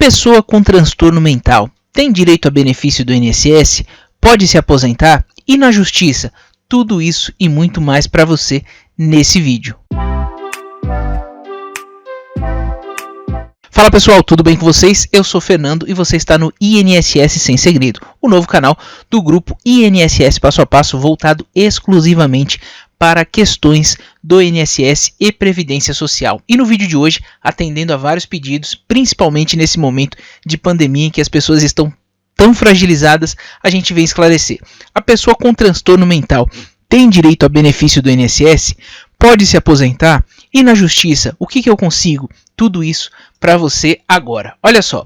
pessoa com transtorno mental tem direito a benefício do INSS? Pode se aposentar? E na justiça? Tudo isso e muito mais para você nesse vídeo. Fala pessoal, tudo bem com vocês? Eu sou Fernando e você está no INSS Sem Segredo, o novo canal do grupo INSS Passo a Passo voltado exclusivamente para questões do INSS e Previdência Social. E no vídeo de hoje, atendendo a vários pedidos, principalmente nesse momento de pandemia em que as pessoas estão tão fragilizadas, a gente vem esclarecer. A pessoa com transtorno mental tem direito a benefício do INSS? Pode se aposentar? E na justiça, o que eu consigo? Tudo isso para você agora. Olha só,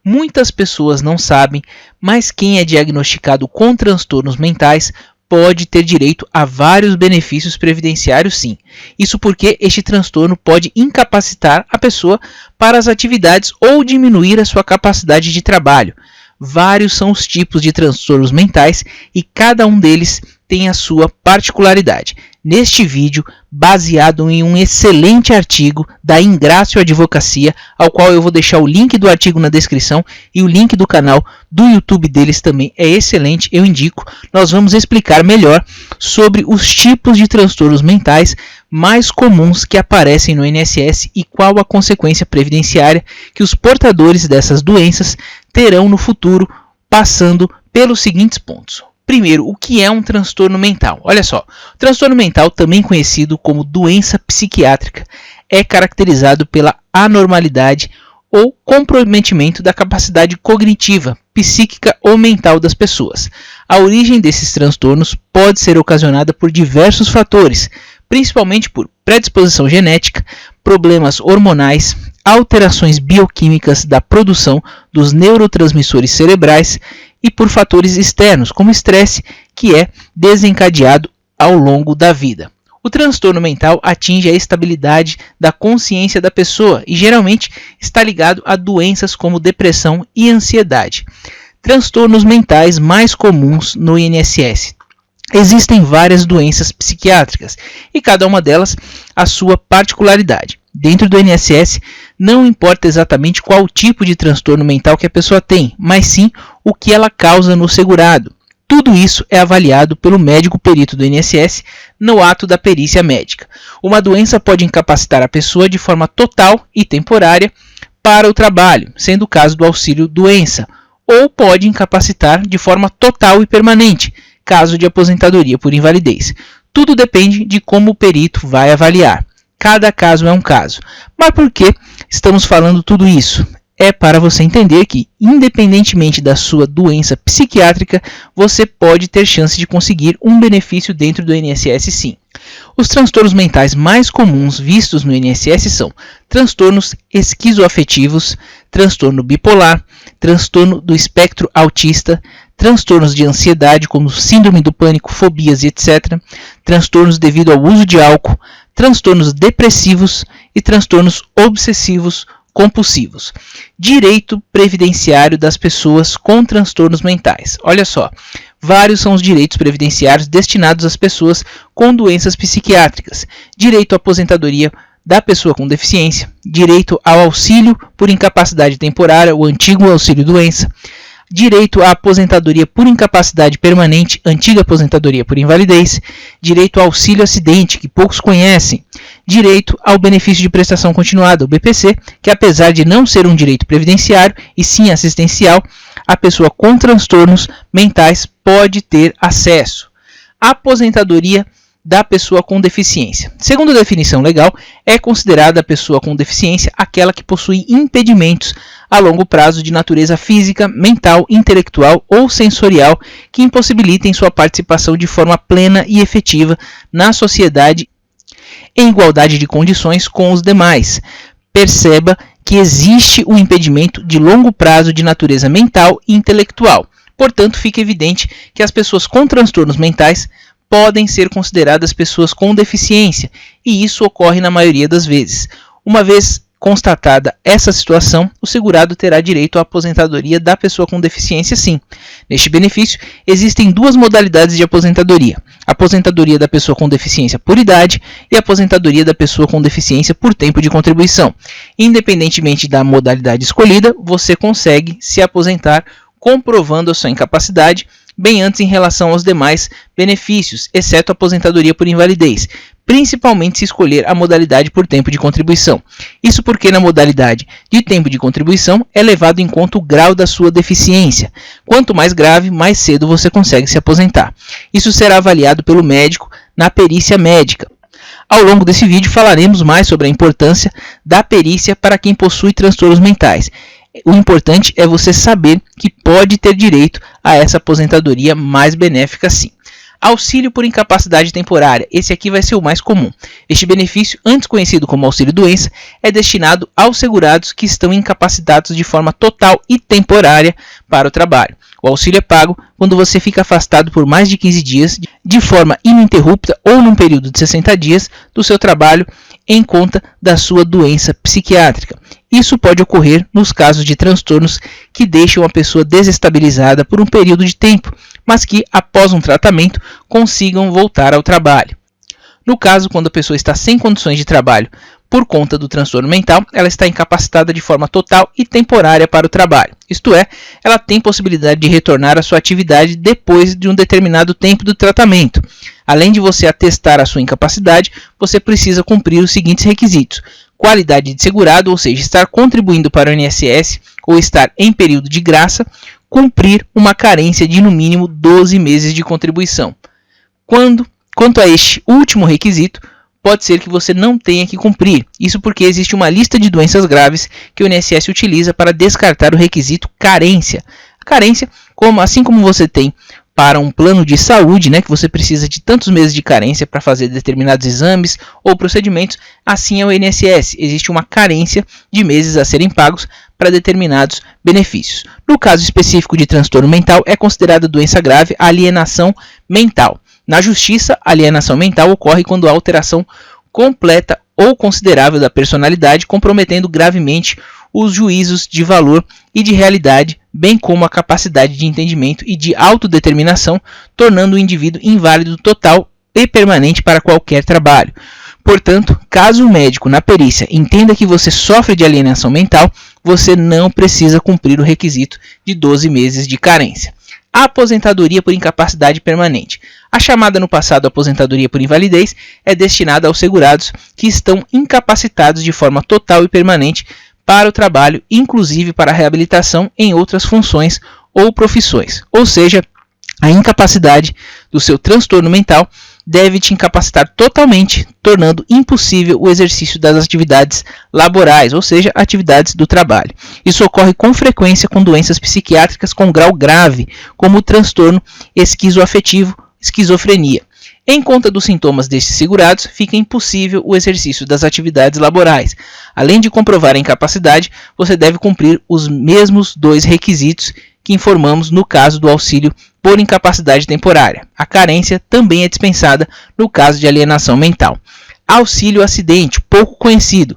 muitas pessoas não sabem, mas quem é diagnosticado com transtornos mentais pode ter direito a vários benefícios previdenciários, sim. Isso porque este transtorno pode incapacitar a pessoa para as atividades ou diminuir a sua capacidade de trabalho. Vários são os tipos de transtornos mentais e cada um deles tem a sua particularidade. Neste vídeo, baseado em um excelente artigo da Ingrácio Advocacia, ao qual eu vou deixar o link do artigo na descrição e o link do canal do YouTube deles também é excelente, eu indico. Nós vamos explicar melhor sobre os tipos de transtornos mentais mais comuns que aparecem no INSS e qual a consequência previdenciária que os portadores dessas doenças terão no futuro, passando pelos seguintes pontos. Primeiro, o que é um transtorno mental? Olha só, o transtorno mental, também conhecido como doença psiquiátrica, é caracterizado pela anormalidade ou comprometimento da capacidade cognitiva, psíquica ou mental das pessoas. A origem desses transtornos pode ser ocasionada por diversos fatores, principalmente por predisposição genética, problemas hormonais, alterações bioquímicas da produção dos neurotransmissores cerebrais e por fatores externos, como estresse, que é desencadeado ao longo da vida. O transtorno mental atinge a estabilidade da consciência da pessoa e geralmente está ligado a doenças como depressão e ansiedade. Transtornos mentais mais comuns no INSS. Existem várias doenças psiquiátricas e cada uma delas a sua particularidade. Dentro do INSS, não importa exatamente qual tipo de transtorno mental que a pessoa tem, mas sim o que ela causa no segurado. Tudo isso é avaliado pelo médico perito do INSS no ato da perícia médica. Uma doença pode incapacitar a pessoa de forma total e temporária para o trabalho, sendo o caso do auxílio-doença, ou pode incapacitar de forma total e permanente, caso de aposentadoria por invalidez. Tudo depende de como o perito vai avaliar. Cada caso é um caso. Mas por que estamos falando tudo isso? É para você entender que, independentemente da sua doença psiquiátrica, você pode ter chance de conseguir um benefício dentro do INSS sim. Os transtornos mentais mais comuns vistos no INSS são transtornos esquizoafetivos, transtorno bipolar, transtorno do espectro autista, transtornos de ansiedade como síndrome do pânico, fobias e etc., transtornos devido ao uso de álcool, transtornos depressivos e transtornos obsessivos compulsivos. Direito previdenciário das pessoas com transtornos mentais. Olha só, vários são os direitos previdenciários destinados às pessoas com doenças psiquiátricas. Direito à aposentadoria da pessoa com deficiência, direito ao auxílio por incapacidade temporária, o antigo auxílio-doença, direito à aposentadoria por incapacidade permanente, antiga aposentadoria por invalidez, direito ao auxílio-acidente, que poucos conhecem, direito ao benefício de prestação continuada, o BPC, que apesar de não ser um direito previdenciário e sim assistencial, a pessoa com transtornos mentais pode ter acesso. Aposentadoria da pessoa com deficiência. Segundo a definição legal, é considerada a pessoa com deficiência aquela que possui impedimentos a longo prazo de natureza física, mental, intelectual ou sensorial que impossibilitem sua participação de forma plena e efetiva na sociedade em igualdade de condições com os demais. Perceba que existe um impedimento de longo prazo de natureza mental e intelectual. Portanto, fica evidente que as pessoas com transtornos mentais podem ser consideradas pessoas com deficiência, e isso ocorre na maioria das vezes. Uma vez constatada essa situação, o segurado terá direito à aposentadoria da pessoa com deficiência, sim. Neste benefício, existem duas modalidades de aposentadoria: a aposentadoria da pessoa com deficiência por idade e a aposentadoria da pessoa com deficiência por tempo de contribuição. Independentemente da modalidade escolhida, você consegue se aposentar comprovando a sua incapacidade bem antes em relação aos demais benefícios, exceto a aposentadoria por invalidez, principalmente se escolher a modalidade por tempo de contribuição. Isso porque na modalidade de tempo de contribuição é levado em conta o grau da sua deficiência. Quanto mais grave, mais cedo você consegue se aposentar. Isso será avaliado pelo médico na perícia médica. Ao longo desse vídeo falaremos mais sobre a importância da perícia para quem possui transtornos mentais. O importante é você saber que pode ter direito a essa aposentadoria mais benéfica, sim. Auxílio por incapacidade temporária. Esse aqui vai ser o mais comum. Este benefício, antes conhecido como auxílio-doença, é destinado aos segurados que estão incapacitados de forma total e temporária para o trabalho. O auxílio é pago quando você fica afastado por mais de 15 dias, de forma ininterrupta ou num período de 60 dias, do seu trabalho em conta da sua doença psiquiátrica. Isso pode ocorrer nos casos de transtornos que deixam a pessoa desestabilizada por um período de tempo, mas que, após um tratamento, consigam voltar ao trabalho. No caso, quando a pessoa está sem condições de trabalho por conta do transtorno mental, ela está incapacitada de forma total e temporária para o trabalho. Isto é, ela tem possibilidade de retornar à sua atividade depois de um determinado tempo do tratamento. Além de você atestar a sua incapacidade, você precisa cumprir os seguintes requisitos: qualidade de segurado, ou seja, estar contribuindo para o INSS ou estar em período de graça, cumprir uma carência de no mínimo 12 meses de contribuição. Quanto a este último requisito, pode ser que você não tenha que cumprir. Isso porque existe uma lista de doenças graves que o INSS utiliza para descartar o requisito carência. A carência, assim como você tem para um plano de saúde, que você precisa de tantos meses de carência para fazer determinados exames ou procedimentos, assim é o INSS. Existe uma carência de meses a serem pagos para determinados benefícios. No caso específico de transtorno mental, é considerada doença grave a alienação mental. Na justiça, a alienação mental ocorre quando há alteração completa ou considerável da personalidade, comprometendo gravemente os juízos de valor e de realidade, bem como a capacidade de entendimento e de autodeterminação, tornando o indivíduo inválido total e permanente para qualquer trabalho. Portanto, caso o médico na perícia entenda que você sofre de alienação mental, você não precisa cumprir o requisito de 12 meses de carência. A aposentadoria por incapacidade permanente. A chamada no passado aposentadoria por invalidez é destinada aos segurados que estão incapacitados de forma total e permanente para o trabalho, inclusive para a reabilitação em outras funções ou profissões. Ou seja, a incapacidade do seu transtorno mental deve te incapacitar totalmente, tornando impossível o exercício das atividades laborais, ou seja, atividades do trabalho. Isso ocorre com frequência com doenças psiquiátricas com grau grave, como o transtorno esquizoafetivo, esquizofrenia. Em conta dos sintomas destes segurados, fica impossível o exercício das atividades laborais. Além de comprovar a incapacidade, você deve cumprir os mesmos dois requisitos que informamos no caso do auxílio por incapacidade temporária. A carência também é dispensada no caso de alienação mental. Auxílio acidente, pouco conhecido.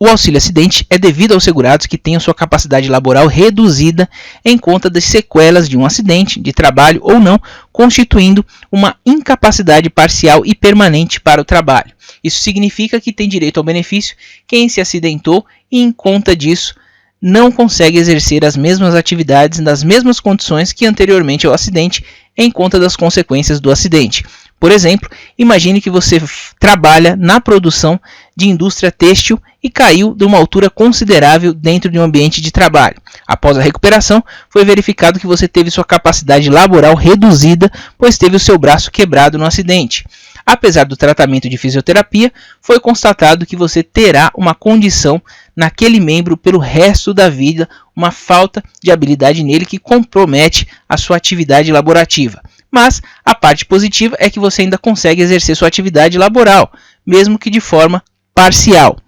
O auxílio acidente é devido aos segurados que tenham sua capacidade laboral reduzida em conta das sequelas de um acidente de trabalho ou não, constituindo uma incapacidade parcial e permanente para o trabalho. Isso significa que tem direito ao benefício quem se acidentou e, em conta disso, não consegue exercer as mesmas atividades nas mesmas condições que anteriormente ao acidente, em conta das consequências do acidente. Por exemplo, imagine que você trabalha na produção de indústria têxtil e caiu de uma altura considerável dentro de um ambiente de trabalho. Após a recuperação, foi verificado que você teve sua capacidade laboral reduzida, pois teve o seu braço quebrado no acidente. Apesar do tratamento de fisioterapia, foi constatado que você terá uma condição naquele membro pelo resto da vida, uma falta de habilidade nele que compromete a sua atividade laborativa. Mas a parte positiva é que você ainda consegue exercer sua atividade laboral, mesmo que de forma parcial.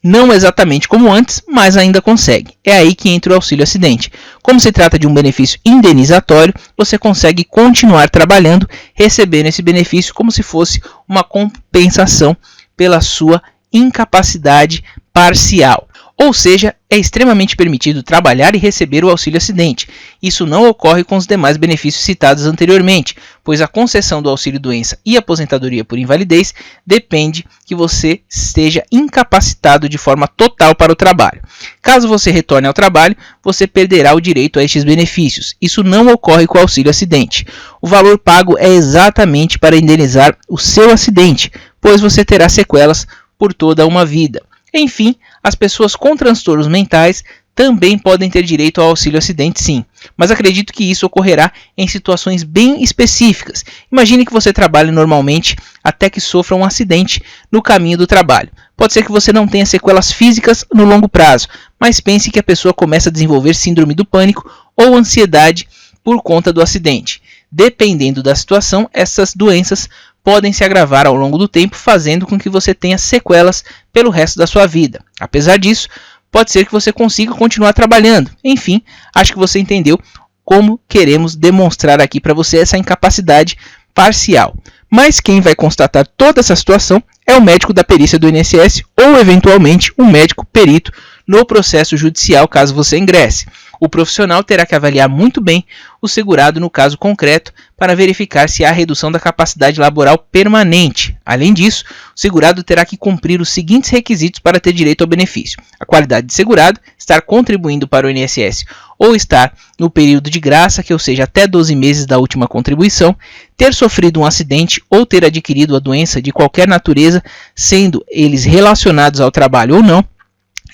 Não exatamente como antes, mas ainda consegue. É aí que entra o auxílio acidente. Como se trata de um benefício indenizatório, você consegue continuar trabalhando, recebendo esse benefício como se fosse uma compensação pela sua incapacidade parcial. Ou seja, é extremamente permitido trabalhar e receber o auxílio acidente. Isso não ocorre com os demais benefícios citados anteriormente, pois a concessão do auxílio doença e aposentadoria por invalidez depende que você esteja incapacitado de forma total para o trabalho. Caso você retorne ao trabalho, você perderá o direito a estes benefícios. Isso não ocorre com o auxílio acidente. O valor pago é exatamente para indenizar o seu acidente, pois você terá sequelas por toda uma vida. Enfim, as pessoas com transtornos mentais também podem ter direito ao auxílio acidente, sim, mas acredito que isso ocorrerá em situações bem específicas. Imagine que você trabalhe normalmente até que sofra um acidente no caminho do trabalho. Pode ser que você não tenha sequelas físicas no longo prazo, mas pense que a pessoa começa a desenvolver síndrome do pânico ou ansiedade por conta do acidente. Dependendo da situação, essas doenças podem se agravar ao longo do tempo, fazendo com que você tenha sequelas pelo resto da sua vida. Apesar disso, pode ser que você consiga continuar trabalhando. Enfim, acho que você entendeu como queremos demonstrar aqui para você essa incapacidade parcial. Mas quem vai constatar toda essa situação é o médico da perícia do INSS ou, eventualmente, um médico perito no processo judicial, caso você ingresse. O profissional terá que avaliar muito bem o segurado no caso concreto para verificar se há redução da capacidade laboral permanente. Além disso, o segurado terá que cumprir os seguintes requisitos para ter direito ao benefício: a qualidade de segurado, estar contribuindo para o INSS ou estar no período de graça, que ou seja, até 12 meses da última contribuição, ter sofrido um acidente ou ter adquirido a doença de qualquer natureza, sendo eles relacionados ao trabalho ou não,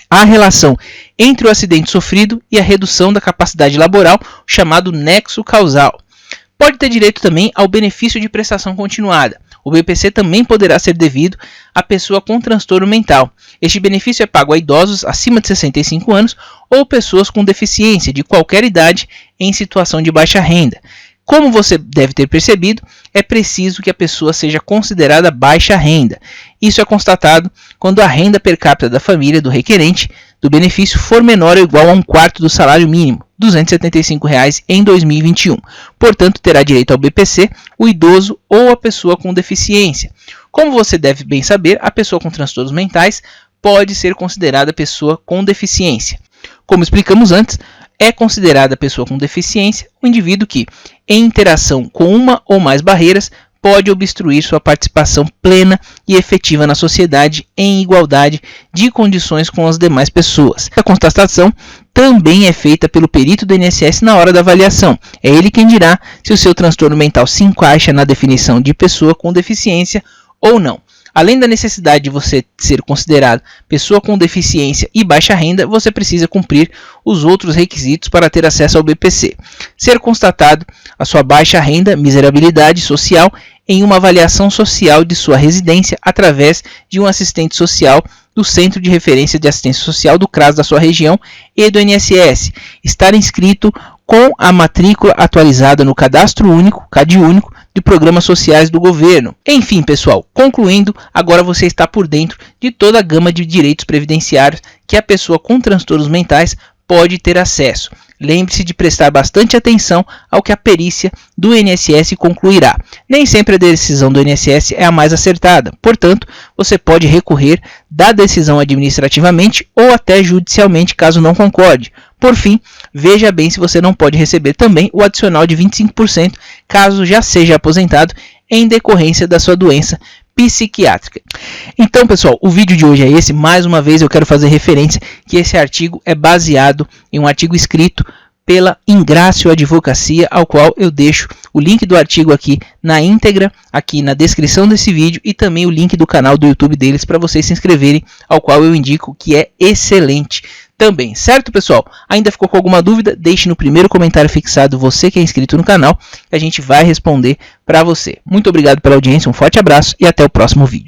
a relação entre o acidente sofrido e a redução da capacidade laboral, chamado nexo causal. Pode ter direito também ao benefício de prestação continuada. O BPC também poderá ser devido à pessoa com transtorno mental. Este benefício é pago a idosos acima de 65 anos ou pessoas com deficiência de qualquer idade em situação de baixa renda. Como você deve ter percebido, é preciso que a pessoa seja considerada baixa renda. Isso é constatado quando a renda per capita da família do requerente do benefício for menor ou igual a 1/4 do salário mínimo, R$ 275 em 2021. Portanto, terá direito ao BPC o idoso ou a pessoa com deficiência. Como você deve bem saber, a pessoa com transtornos mentais pode ser considerada pessoa com deficiência. Como explicamos antes, é considerada pessoa com deficiência o indivíduo que, em interação com uma ou mais barreiras, pode obstruir sua participação plena e efetiva na sociedade em igualdade de condições com as demais pessoas. A constatação também é feita pelo perito do INSS na hora da avaliação. É ele quem dirá se o seu transtorno mental se encaixa na definição de pessoa com deficiência ou não. Além da necessidade de você ser considerado pessoa com deficiência e baixa renda, você precisa cumprir os outros requisitos para ter acesso ao BPC. Ser constatado a sua baixa renda, miserabilidade social, em uma avaliação social de sua residência através de um assistente social do Centro de Referência de Assistência Social do CRAS da sua região e do INSS. Estar inscrito com a matrícula atualizada no Cadastro Único, CadÚnico, de programas sociais do governo. Enfim, pessoal, concluindo, agora você está por dentro de toda a gama de direitos previdenciários que a pessoa com transtornos mentais pode ter acesso. Lembre-se de prestar bastante atenção ao que a perícia do INSS concluirá. Nem sempre a decisão do INSS é a mais acertada, portanto, você pode recorrer da decisão administrativamente ou até judicialmente caso não concorde. Por fim, veja bem se você não pode receber também o adicional de 25% caso já seja aposentado em decorrência da sua doença psiquiátrica. Então, pessoal, o vídeo de hoje é esse. Mais uma vez eu quero fazer referência que esse artigo é baseado em um artigo escrito pela Ingrácio Advocacia, ao qual eu deixo o link do artigo aqui na íntegra, aqui na descrição desse vídeo, e também o link do canal do YouTube deles para vocês se inscreverem, ao qual eu indico que é excelente também, certo, pessoal? Ainda ficou com alguma dúvida? Deixe no primeiro comentário fixado você que é inscrito no canal, que a gente vai responder para você. Muito obrigado pela audiência, um forte abraço e até o próximo vídeo.